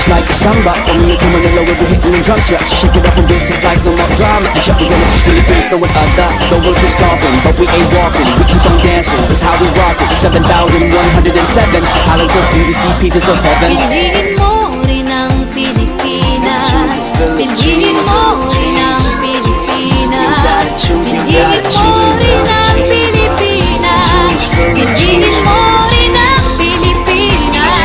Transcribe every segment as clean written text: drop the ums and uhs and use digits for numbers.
just like a samba. From the to Manila with the hitting and drum set. You shake it up and dance it like no more drama. The jet, we're gonna just Philippines, throw it the world keeps talking, but we ain't walking. We keep on dancing, that's how we rock it. 7,107 islands of beauty, pieces of heaven. Piliin mo rin ang Pilipinas. Piliin mo rin ang Pilipinas. Piliin mo rin ang Pilipinas. Piliin mo rin ang Pilipinas.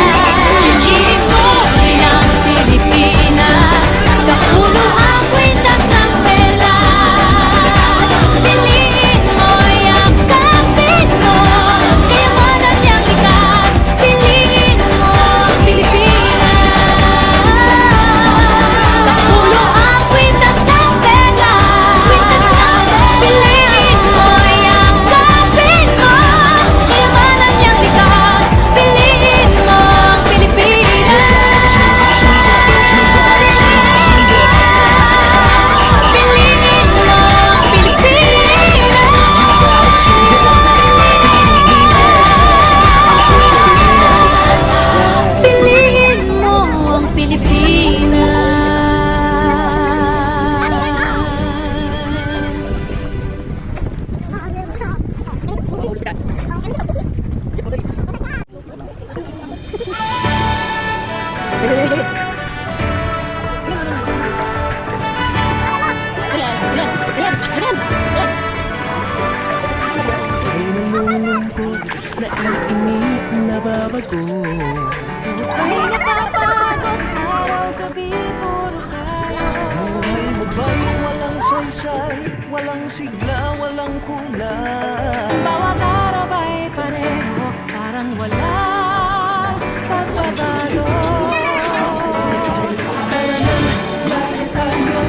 Piliin mo rin ang Pilipinas. Kapulo ang kwintas ng pelas. Piliin mo yung kapit mo. Kayamanan niyang likas. Piliin mo ang Pilipinas. Kapulo ang kwintas ng pelas. Piliin mo yung kapit mo. Kayamanan niyang likas. Piliin mo ang Pilipinas. Piliin mo ang Pilipinas. Piliin mo ang Pilipinas. Ay nalulungkot, naiinip, nababago. Ay napapagod, araw-gabi, puro tayo. Buhay mo ba'y walang saysay, walang sigla, walang kulay? Bawat araw ba'y pareho, parang walang pagbabago. Tara na, laya tayo,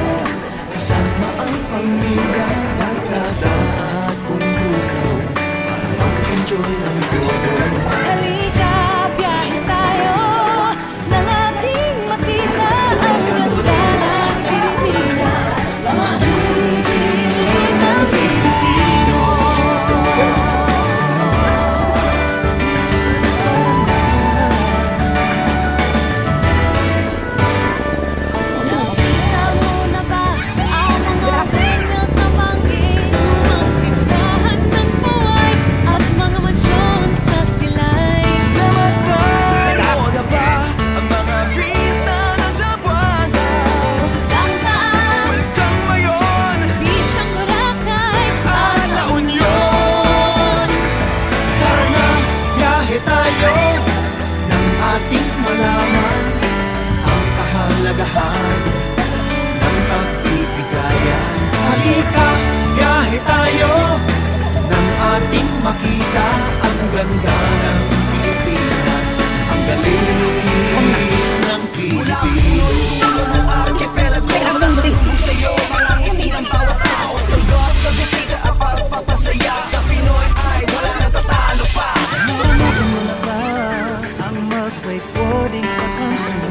kasama ang pamilya, barkada at buong grupo, para mag-enjoy ng todo. Halika, biyahe tayo, nang ating makita ang ganda ng Pilipinas. Mahilig ng Pilipino. Nakita mo na ba ang mga windmills na panginoong simbahan ng buhay at mga mansyon sa silay? Namastan mo na ba ang mga street na nasa Buanga? Langkaan, Welcome ngayon beach ang Boracay at La Union. Tara na, biyahe tayo nang ating malaman ang kahalagahan ng pagbibigayan. Halika, biyahe tayo nang ating makita ang ganda ng Pilipinas, ang galing ng Pilipino. Sa'yo, malangiti ng bawat tao. Tulog sa bisita at pagpapasaya. Sa Pinoy ay wala nang tatalo pa. Naranasan mo na ba ang mag-wakeboarding sa Kamsun?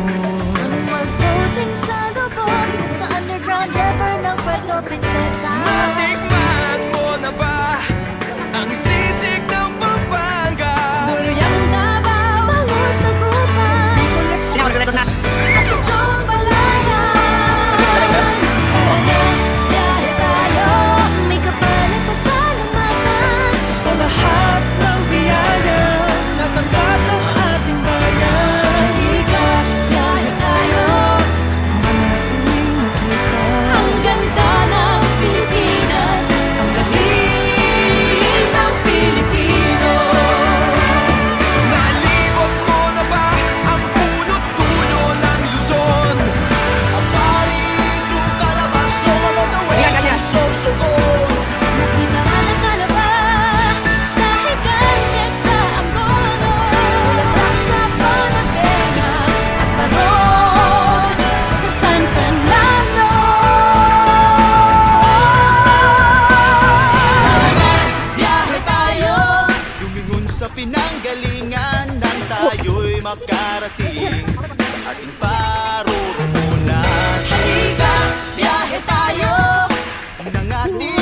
ang mag-boating sa lubog sa underground river ng Puerto Princesa. Natikman mo na ba ang sisig ng Pampanga? Buryang Davao, bangus na Gupan, Lechon Balayan. Biyahe tayo, may kapalit pa sa lumatan. Sa lahat ng biyaya natanggap ng ating bayan. Halika, biyahe tayo, Manatuling nakita ang ganda ng Pilipinas, ang galing ng Pilipino. Nalibot mo na ba ang punot dulo ng Luzon? Aparito, Calabazo, Magagawin, Sorsogon. Nakita ka na kalaba sa Higante sa Angono, Bulacan sa Panabega at Baron sa San Fernando. Tara na, biyahe tayo, Lumingon sa pinanggalingan nang tayo'y makarating sa ating parurumunan. halika, biyahe tayo, Nang ating